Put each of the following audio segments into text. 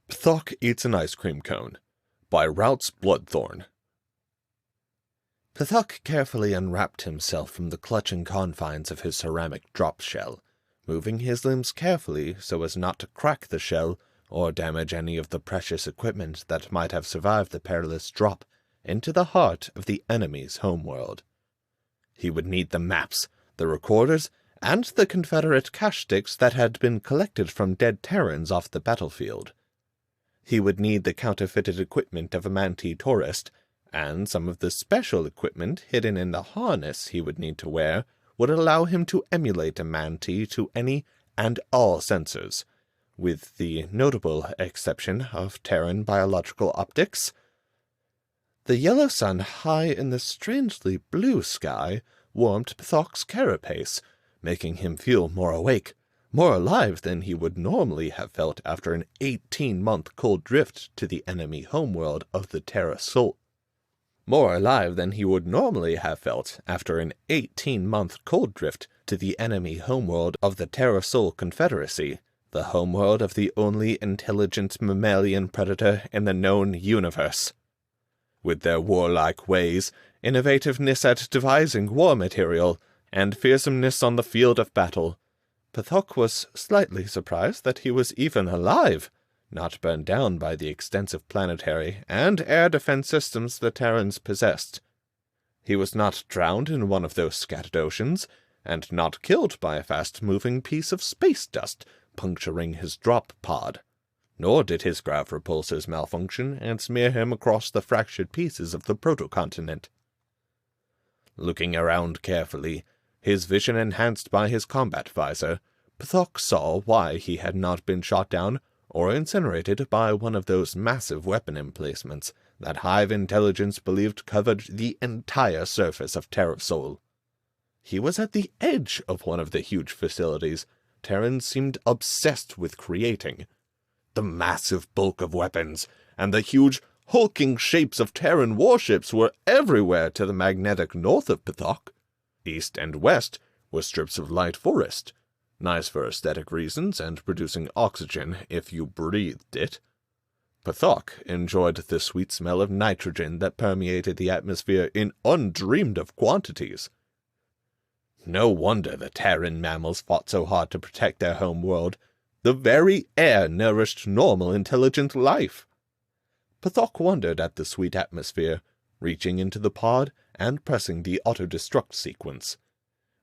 Pthok Eats an Ice Cream Cone by Routes Bloodthorn. Pthok carefully unwrapped himself from the clutching confines of his ceramic drop shell, moving his limbs carefully so as not to crack the shell or damage any of the precious equipment that might have survived the perilous drop into the heart of the enemy's homeworld. He would need the maps, the recorders, and the Confederate cash sticks that had been collected from dead Terrans off the battlefield. He would need the counterfeited equipment of a Manti tourist, and some of the special equipment hidden in the harness he would need to wear would allow him to emulate a Manti to any and all sensors, with the notable exception of Terran biological optics. The yellow sun high in the strangely blue sky warmed Pthok's carapace, making him feel more awake, more alive than he would normally have felt after an 18-month cold drift to the enemy homeworld of the Terra Sol. More alive than he would normally have felt after an 18-month cold drift to the enemy homeworld of the Terra Sol Confederacy, the homeworld of the only intelligent mammalian predator in the known universe. With their warlike ways, innovativeness at devising war material, and fearsomeness on the field of battle, Pthok was slightly surprised that he was even alive, not burned down by the extensive planetary and air defense systems the Terrans possessed. He was not drowned in one of those scattered oceans, and not killed by a fast-moving piece of space dust puncturing his drop pod. Nor did his grav repulsors malfunction and smear him across the fractured pieces of the protocontinent. Looking around carefully, his vision enhanced by his combat visor, Pthok saw why he had not been shot down or incinerated by one of those massive weapon emplacements that Hive intelligence believed covered the entire surface of Terra Sol. He was at the edge of one of the huge facilities Terrans seemed obsessed with creating. The massive bulk of weapons and the huge, hulking shapes of Terran warships were everywhere to the magnetic north of Pthok. East and west were strips of light forest, nice for aesthetic reasons and producing oxygen if you breathed it. Pthok enjoyed the sweet smell of nitrogen that permeated the atmosphere in undreamed-of quantities. No wonder the Terran mammals fought so hard to protect their home world. The very air nourished normal, intelligent life. Pthok wondered at the sweet atmosphere, reaching into the pod and pressing the auto-destruct sequence.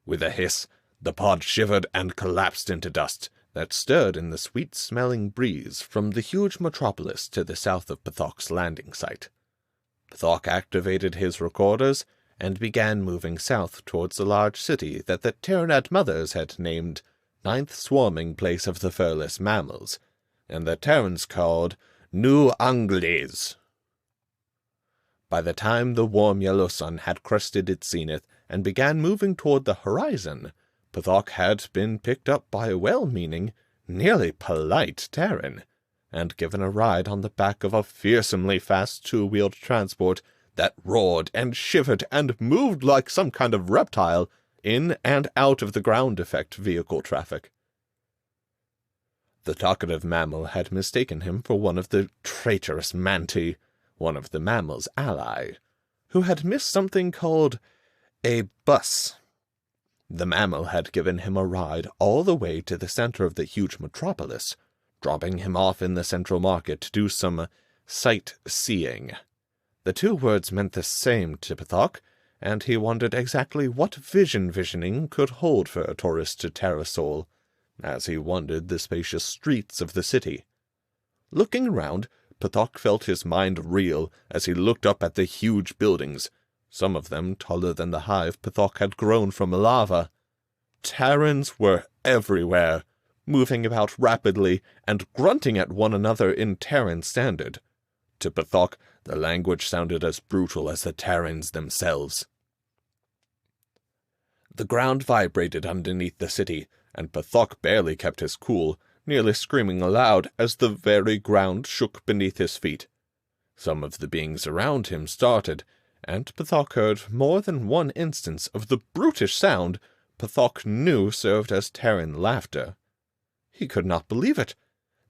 With a hiss, the pod shivered and collapsed into dust that stirred in the sweet-smelling breeze from the huge metropolis to the south of Pthok's landing site. Pthok activated his recorders and began moving south towards the large city that the Terranad mothers had named Ninth Swarming Place of the Furless Mammals, and the Terrans called New Angles. By the time the warm yellow sun had crested its zenith and began moving toward the horizon, Pthok had been picked up by a well-meaning, nearly polite Terran, and given a ride on the back of a fearsomely fast two-wheeled transport that roared and shivered and moved like some kind of reptile in and out of the ground-effect vehicle traffic. The talkative mammal had mistaken him for one of the traitorous Manti, one of the mammal's ally, who had missed something called a bus. The mammal had given him a ride all the way to the center of the huge metropolis, dropping him off in the central market to do some sightseeing. The two words meant the same to Pthok, and he wondered exactly what visioning could hold for a tourist to Terra Sol, as he wandered the spacious streets of the city. Looking around, Pthok felt his mind reel as he looked up at the huge buildings, some of them taller than the hive Pthok had grown from lava. Terrans were everywhere, moving about rapidly and grunting at one another in Terran standard. To Pthok, the language sounded as brutal as the Terrans themselves. The ground vibrated underneath the city, and Pthok barely kept his cool, nearly screaming aloud as the very ground shook beneath his feet. Some of the beings around him started, and Pthok heard more than one instance of the brutish sound Pthok knew served as Terran laughter. He could not believe it.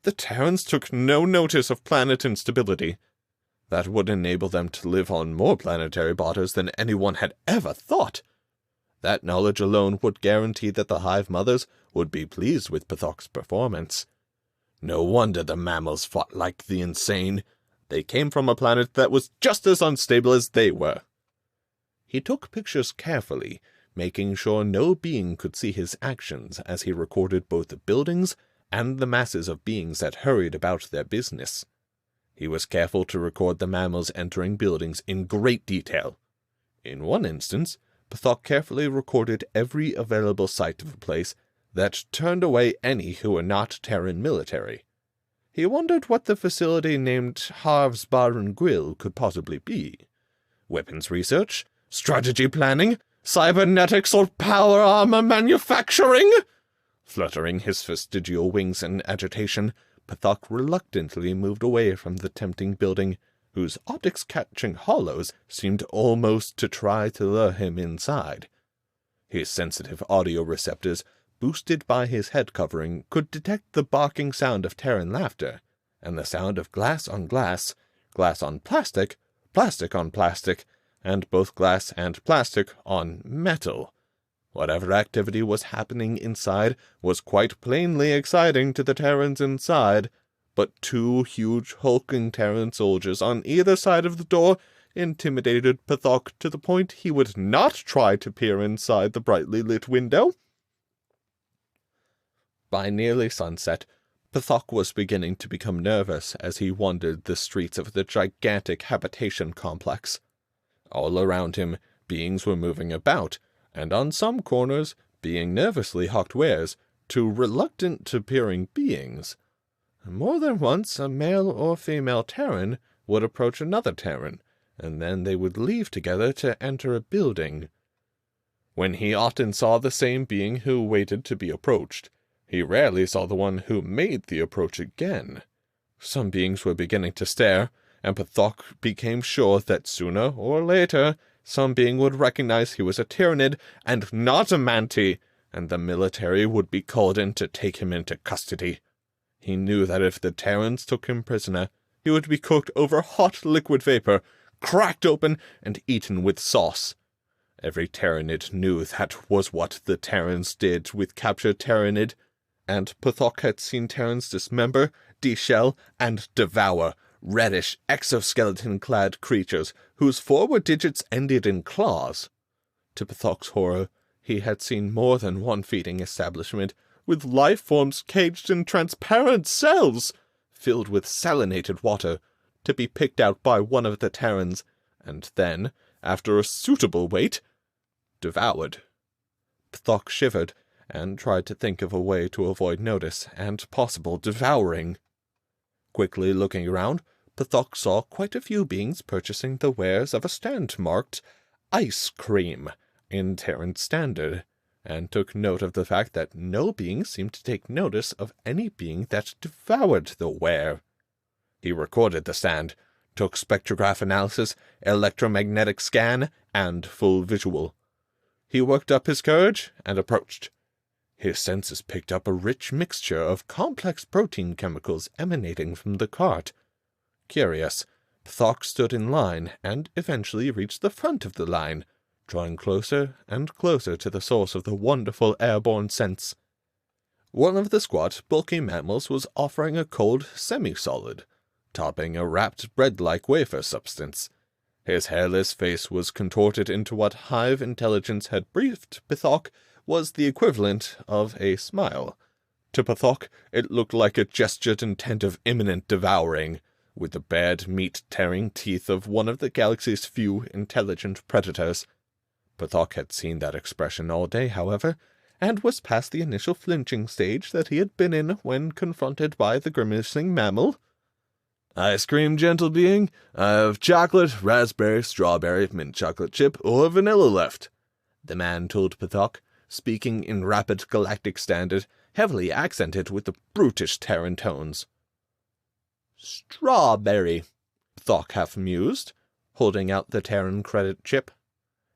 The Terrans took no notice of planet instability. That would enable them to live on more planetary borders than anyone had ever thought. That knowledge alone would guarantee that the Hive Mothers would be pleased with Pthok's performance. No wonder the mammals fought like the insane. They came from a planet that was just as unstable as they were. He took pictures carefully, making sure no being could see his actions as he recorded both the buildings and the masses of beings that hurried about their business. He was careful to record the mammals entering buildings in great detail. In one instance, Pthok carefully recorded every available site of a place that turned away any who were not Terran military. He wondered what the facility named Harv's Bar and Grill could possibly be. Weapons research? Strategy planning? Cybernetics or power armor manufacturing? Fluttering his vestigial wings in agitation, Pthok reluctantly moved away from the tempting building, whose optics-catching hollows seemed almost to try to lure him inside. His sensitive audio receptors, boosted by his head covering, could detect the barking sound of Terran laughter, and the sound of glass on glass, glass on plastic, plastic on plastic, and both glass and plastic on metal. Whatever activity was happening inside was quite plainly exciting to the Terrans inside, but two huge hulking Terran soldiers on either side of the door intimidated Pthok to the point he would not try to peer inside the brightly lit window. By nearly sunset, Pthok was beginning to become nervous as he wandered the streets of the gigantic habitation complex. All around him, beings were moving about, and on some corners, being nervously hawked wares to reluctant-appearing beings. More than once, a male or female Terran would approach another Terran, and then they would leave together to enter a building. When he often saw the same being who waited to be approached, he rarely saw the one who made the approach again. Some beings were beginning to stare, and Pthok became sure that sooner or later some being would recognize he was a Tyranid and not a Manti, and the military would be called in to take him into custody. He knew that if the Terrans took him prisoner, he would be cooked over hot liquid vapor, cracked open, and eaten with sauce. Every Terranid knew that was what the Terrans did with captured Terranid, and Pthok had seen Terrans dismember, deshell, and devour reddish, exoskeleton-clad creatures whose forward digits ended in claws. To Pthok's horror, he had seen more than one feeding establishment with life forms caged in transparent cells, filled with salinated water, to be picked out by one of the Terrans, and then, after a suitable wait, devoured. Pthok shivered, and tried to think of a way to avoid notice and possible devouring. Quickly looking around, Pthok saw quite a few beings purchasing the wares of a stand marked ice cream in Terran Standard, and took note of the fact that no being seemed to take notice of any being that devoured the ware. He recorded the stand, took spectrograph analysis, electromagnetic scan, and full visual. He worked up his courage and approached. His senses picked up a rich mixture of complex protein chemicals emanating from the cart. Curious, Pthok stood in line and eventually reached the front of the line, drawing closer and closer to the source of the wonderful airborne scents. One of the squat, bulky mammals was offering a cold semi-solid, topping a wrapped bread-like wafer substance. His hairless face was contorted into what Hive intelligence had briefed Pthok was the equivalent of a smile. To Pthok, it looked like a gestured intent of imminent devouring, with the bared, meat-tearing teeth of one of the galaxy's few intelligent predators. Pthok had seen that expression all day, however, and was past the initial flinching stage that he had been in when confronted by the grimacing mammal. "Ice cream, gentle being? I have chocolate, raspberry, strawberry, mint chocolate chip, or vanilla left," the man told Pthok, speaking in rapid galactic standard, heavily accented with the brutish Terran tones. "Strawberry," Pthok half mused, holding out the Terran credit chip.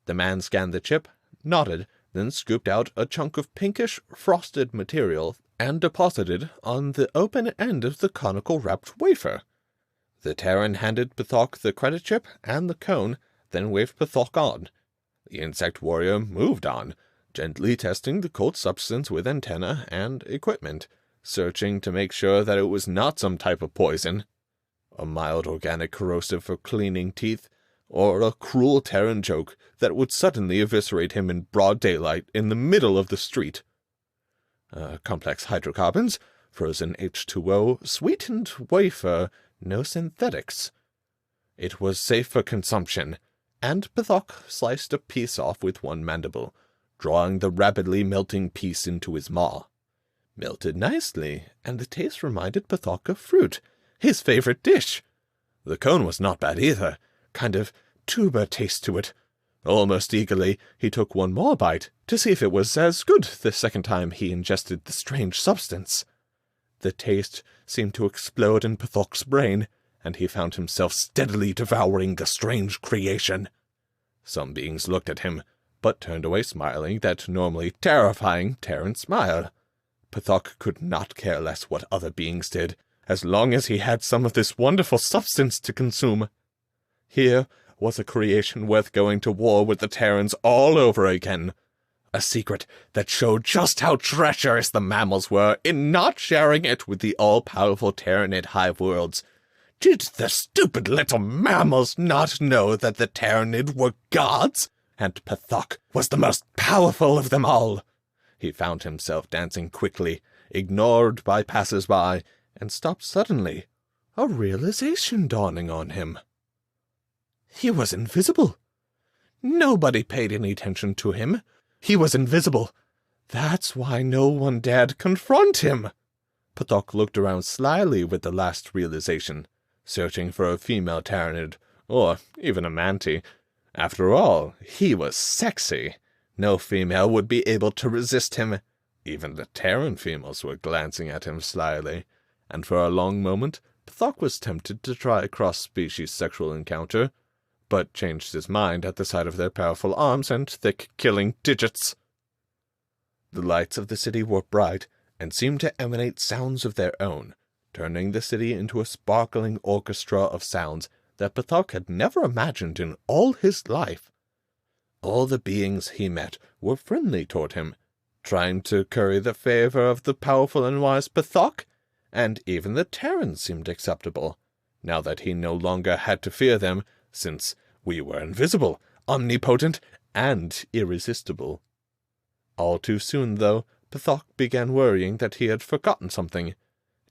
The man scanned the chip, nodded, then scooped out a chunk of pinkish, frosted material and deposited on the open end of the conical-wrapped wafer. The Terran handed Pithok the credit chip and the cone, then waved Pithok on. The insect warrior moved on, gently testing the cold substance with antenna and equipment, searching to make sure that it was not some type of poison, a mild organic corrosive for cleaning teeth, or a cruel Terran joke that would suddenly eviscerate him in broad daylight in the middle of the street. Complex hydrocarbons, frozen H2O, sweetened wafer, no synthetics. It was safe for consumption, and Pithok sliced a piece off with one mandible, drawing the rapidly melting piece into his maw. Melted nicely, and the taste reminded Pithok of fruit, his favorite dish. The cone was not bad either, kind of tuber taste to it. Almost eagerly, he took one more bite to see if it was as good the second time he ingested the strange substance. The taste seemed to explode in Pithok's brain, and he found himself steadily devouring the strange creation. Some beings looked at him, but turned away smiling that normally terrifying Terran smile. Pithok could not care less what other beings did, as long as he had some of this wonderful substance to consume. Here was a creation worth going to war with the Terrans all over again. A secret that showed just how treacherous the mammals were in not sharing it with the all-powerful Terranid hive worlds. Did the stupid little mammals not know that the Terranid were gods, and Pithok was the most powerful of them all? He found himself dancing quickly, ignored by passers-by, and stopped suddenly, a realization dawning on him. He was invisible. Nobody paid any attention to him. He was invisible. That's why no one dared confront him. Pithok looked around slyly with the last realization, searching for a female Terranid, or even a mantis. After all, he was sexy. No female would be able to resist him. Even the Terran females were glancing at him slyly, and for a long moment Pithok was tempted to try a cross-species sexual encounter, but changed his mind at the sight of their powerful arms and thick killing digits. The lights of the city were bright, and seemed to emanate sounds of their own, turning the city into a sparkling orchestra of sounds that Pithok had never imagined in all his life. All the beings he met were friendly toward him, trying to curry the favor of the powerful and wise Pithok, and even the Terrans seemed acceptable, now that he no longer had to fear them, since we were invisible, omnipotent, and irresistible. All too soon, though, Pithok began worrying that he had forgotten something.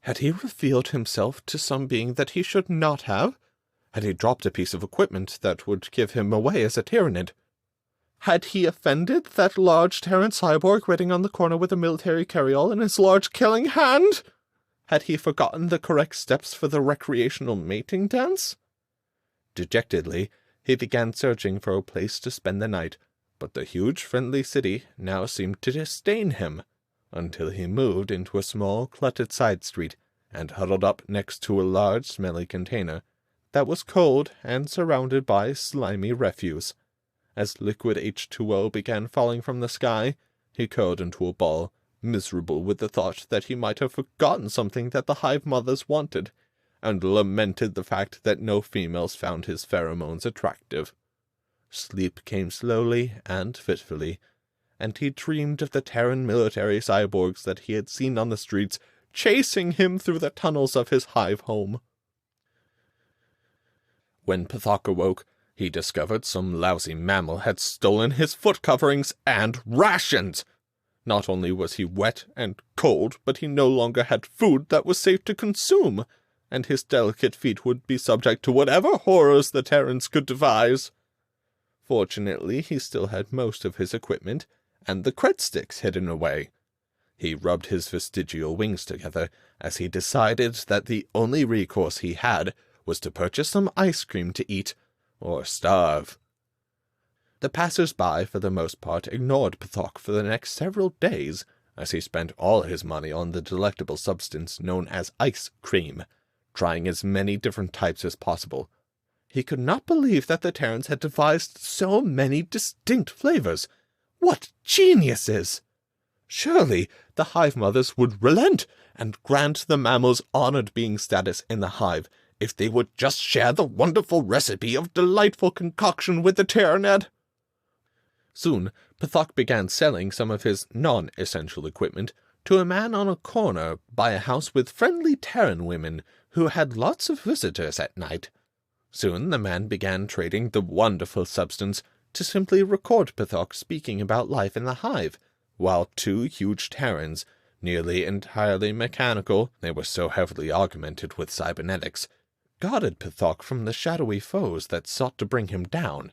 Had he revealed himself to some being that he should not have? Had he dropped a piece of equipment that would give him away as a Terranid? Had he offended that large Terran cyborg waiting on the corner with a military carryall in his large killing hand? Had he forgotten the correct steps for the recreational mating dance? Dejectedly, he began searching for a place to spend the night, but the huge friendly city now seemed to disdain him, until he moved into a small, cluttered side street and huddled up next to a large, smelly container that was cold and surrounded by slimy refuse. As liquid H2O began falling from the sky, he curled into a ball, miserable with the thought that he might have forgotten something that the hive mothers wanted, and lamented the fact that no females found his pheromones attractive. Sleep came slowly and fitfully, and he dreamed of the Terran military cyborgs that he had seen on the streets, chasing him through the tunnels of his hive home. When Pithok awoke, he discovered some lousy mammal had stolen his foot coverings and rations. Not only was he wet and cold, but he no longer had food that was safe to consume, and his delicate feet would be subject to whatever horrors the Terrans could devise. Fortunately, he still had most of his equipment, and the cred sticks hidden away. He rubbed his vestigial wings together, as he decided that the only recourse he had was to purchase some ice cream to eat, or starve. The passers-by, for the most part, ignored Pithok for the next several days, as he spent all his money on the delectable substance known as ice cream, trying as many different types as possible. He could not believe that the Terrans had devised so many distinct flavors. What geniuses! Surely the hive mothers would relent and grant the mammals honored being status in the hive if they would just share the wonderful recipe of delightful concoction with the Tyrannid. Soon, Pithok began selling some of his non-essential equipment to a man on a corner by a house with friendly Terran women who had lots of visitors at night. Soon the man began trading the wonderful substance to simply record Pithok speaking about life in the hive, while two huge Terrans, nearly entirely mechanical, they were so heavily augmented with cybernetics, guarded Pithok from the shadowy foes that sought to bring him down.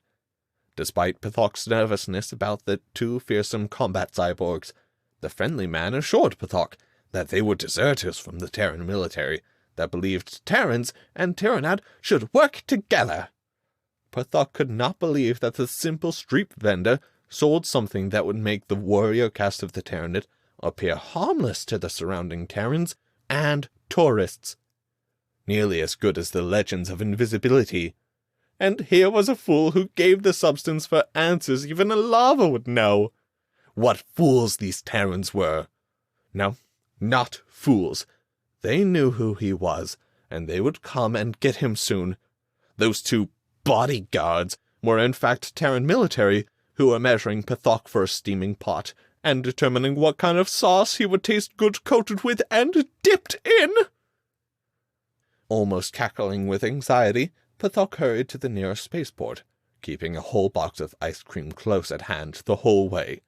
Despite Pithok's nervousness about the two fearsome combat cyborgs, the friendly man assured Pithok that they were deserters from the Terran military that believed Terrans and Tyrannid should work together. Pithok could not believe that the simple street vendor sold something that would make the warrior caste of the Tyrannid appear harmless to the surrounding Terrans and tourists. Nearly as good as the legends of invisibility. And here was a fool who gave the substance for answers even a lava would know. What fools these Terrans were! No, not fools. They knew who he was, and they would come and get him soon. Those two bodyguards were in fact Terran military who were measuring Pithok for a steaming pot and determining what kind of sauce he would taste good coated with and dipped in. Almost cackling with anxiety, Pithok hurried to the nearest spaceport, keeping a whole box of ice cream close at hand the whole way.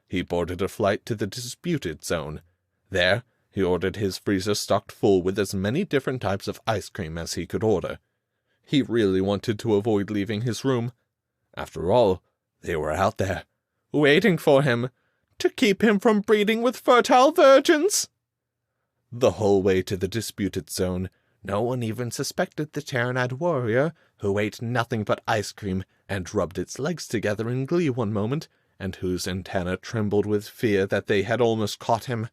He boarded a flight to the disputed zone. There, he ordered his freezer stocked full with as many different types of ice cream as he could order. He really wanted to avoid leaving his room. After all, they were out there, waiting for him, to keep him from breeding with fertile virgins. The whole way to the disputed zone, no one even suspected the Tyrannid warrior, who ate nothing but ice cream and rubbed its legs together in glee one moment, and whose antenna trembled with fear that they had almost caught him.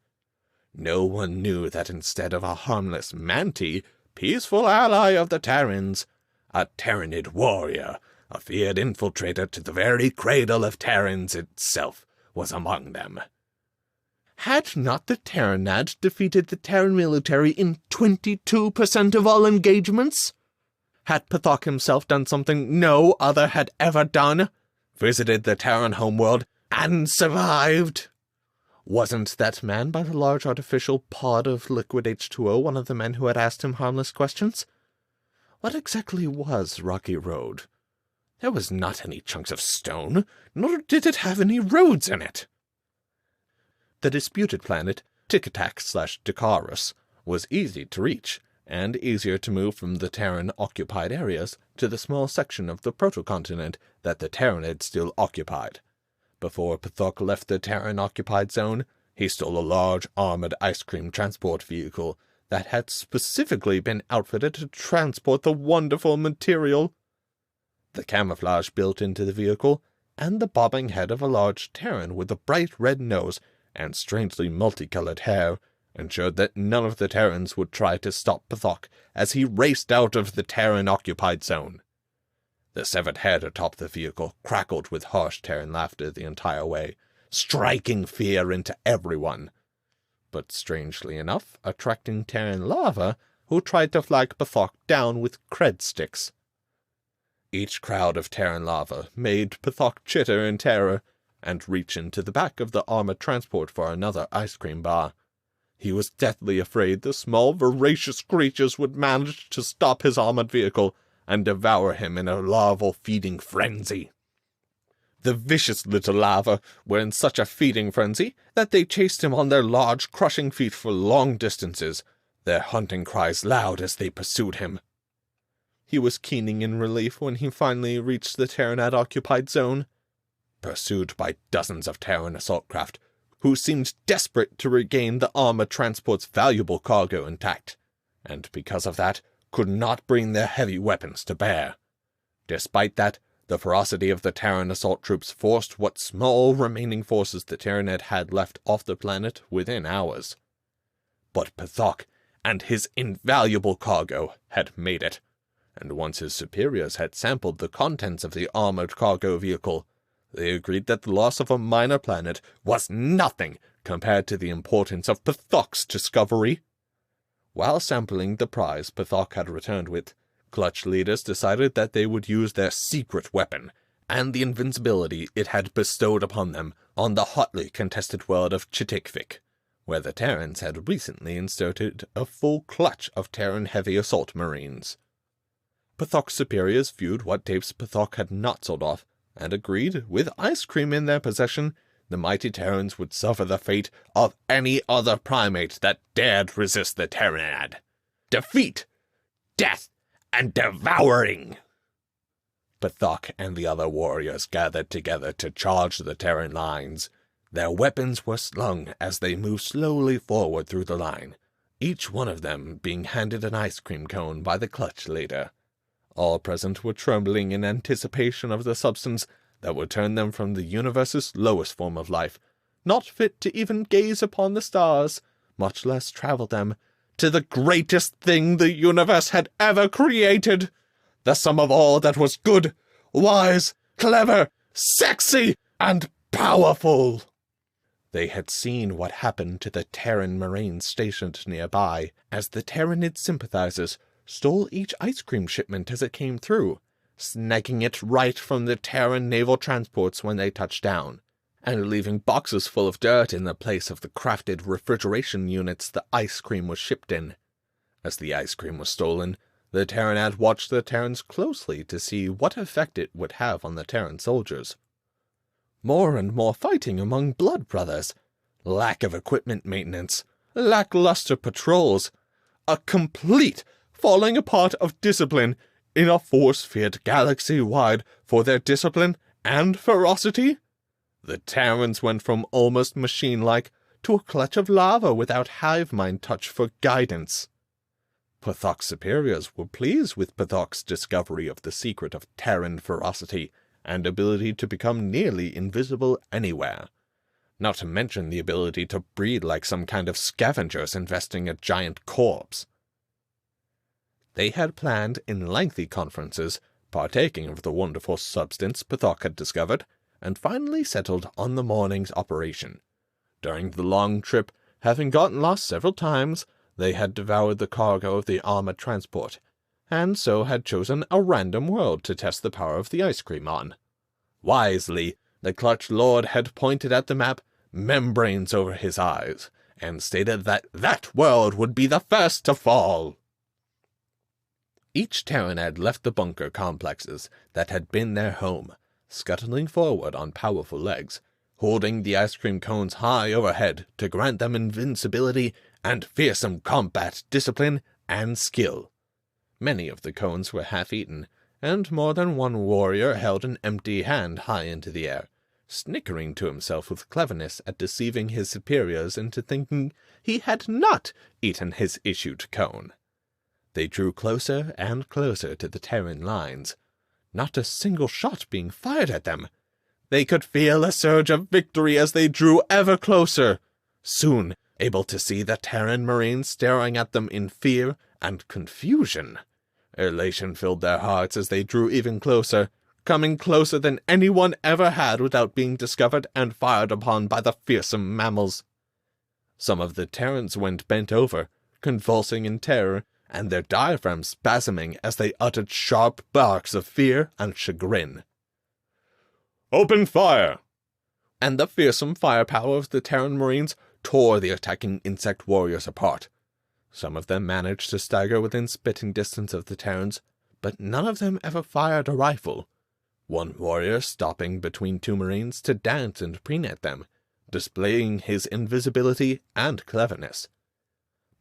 No one knew that instead of a harmless Manti, peaceful ally of the Terrans, a Tyrannid warrior, a feared infiltrator to the very cradle of Terrans itself, was among them. Had not the Tyrannid defeated the Terran military in 22% of all engagements? Had Pithok himself done something no other had ever done? Visited the Terran homeworld and survived? Wasn't that man by the large artificial pod of liquid H2O one of the men who had asked him harmless questions? What exactly was Rocky Road? There was not any chunks of stone, nor did it have any roads in it. The disputed planet, Tic-Tac/Dicarus, was easy to reach, and easier to move from the Terran-occupied areas to the small section of the protocontinent that the Tyrannid still occupied. Before Pithok left the Terran-occupied zone, he stole a large armored ice cream transport vehicle that had specifically been outfitted to transport the wonderful material. The camouflage built into the vehicle, and the bobbing head of a large Terran with a bright red nose and strangely multicolored hair, ensured that none of the Terrans would try to stop Pithok as he raced out of the Terran-occupied zone. The severed head atop the vehicle crackled with harsh Terran laughter the entire way, striking fear into everyone, but strangely enough attracting Terran lava who tried to flag Pithok down with cred sticks. Each crowd of Terran lava made Pithok chitter in terror and reach into the back of the armored transport for another ice cream bar. He was deathly afraid the small, voracious creatures would manage to stop his armored vehicle and devour him in a larval feeding frenzy. The vicious little larvae were in such a feeding frenzy that they chased him on their large, crushing feet for long distances, their hunting cries loud as they pursued him. He was keening in relief when he finally reached the Terranid-occupied zone, pursued by dozens of Terran assault craft, who seemed desperate to regain the armored transport's valuable cargo intact, and because of that, could not bring their heavy weapons to bear. Despite that, the ferocity of the Terran assault troops forced what small remaining forces the Tyrannid had left off the planet within hours. But Pithok and his invaluable cargo had made it, and once his superiors had sampled the contents of the armored cargo vehicle, They agreed that the loss of a minor planet was nothing compared to the importance of Pthok's discovery. While sampling the prize Pthok had returned with, Clutch leaders decided that they would use their secret weapon and the invincibility it had bestowed upon them on the hotly contested world of Chitikvik, where the Terrans had recently inserted a full clutch of Terran heavy assault marines. Pthok's superiors viewed what tapes Pthok had not sold off, and agreed, with ice cream in their possession, the mighty Terrans would suffer the fate of any other primate that dared resist the Terranad. Defeat, death, and devouring! Pthok and the other warriors gathered together to charge the Terran lines. Their weapons were slung as they moved slowly forward through the line, each one of them being handed an ice cream cone by the Clutch leader. All present were trembling in anticipation of the substance that would turn them from the universe's lowest form of life, not fit to even gaze upon the stars, much less travel them, to the greatest thing the universe had ever created, the sum of all that was good, wise, clever, sexy, and powerful. They had seen what happened to the Terran Marines stationed nearby as the Terranid sympathizers stole each ice cream shipment as it came through, snagging it right from the Terran naval transports when they touched down, and leaving boxes full of dirt in the place of the crafted refrigeration units the ice cream was shipped in. As the ice cream was stolen, the Terranad watched the Terrans closely to see what effect it would have on the Terran soldiers. More and more fighting among blood brothers, lack of equipment maintenance, lackluster patrols, a complete falling apart of discipline in a force-feared galaxy-wide for their discipline and ferocity. The Terrans went from almost machine-like to a clutch of lava without hive mind touch for guidance. Pthok's superiors were pleased with Pthok's discovery of the secret of Terran ferocity and ability to become nearly invisible anywhere, not to mention the ability to breed like some kind of scavengers investing a giant corpse. They had planned in lengthy conferences, partaking of the wonderful substance Pthok had discovered, and finally settled on the morning's operation. During the long trip, having gotten lost several times, they had devoured the cargo of the armored transport, and so had chosen a random world to test the power of the ice cream on. Wisely, the Clutch Lord had pointed at the map, membranes over his eyes, and stated that that world would be the first to fall. Each Terranad left the bunker complexes that had been their home, scuttling forward on powerful legs, holding the ice cream cones high overhead to grant them invincibility and fearsome combat discipline and skill. Many of the cones were half-eaten, and more than one warrior held an empty hand high into the air, snickering to himself with cleverness at deceiving his superiors into thinking he had not eaten his issued cone. They drew closer and closer to the Terran lines, not a single shot being fired at them. They could feel a surge of victory as they drew ever closer, soon able to see the Terran Marines staring at them in fear and confusion. Elation filled their hearts as they drew even closer, coming closer than anyone ever had without being discovered and fired upon by the fearsome mammals. Some of the Terrans went bent over, convulsing in terror, and their diaphragms spasming as they uttered sharp barks of fear and chagrin. "Open fire!" And the fearsome firepower of the Terran Marines tore the attacking insect warriors apart. Some of them managed to stagger within spitting distance of the Terrans, but none of them ever fired a rifle, one warrior stopping between two Marines to dance and preen at them, displaying his invisibility and cleverness.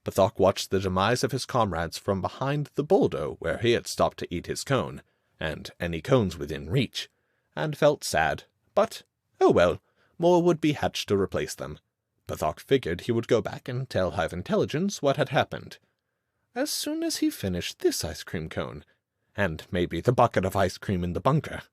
Pthok watched the demise of his comrades from behind the boulder where he had stopped to eat his cone, and any cones within reach, and felt sad, but, oh well, more would be hatched to replace them. Pthok figured he would go back and tell Hive Intelligence what had happened, as soon as he finished this ice cream cone, and maybe the bucket of ice cream in the bunker.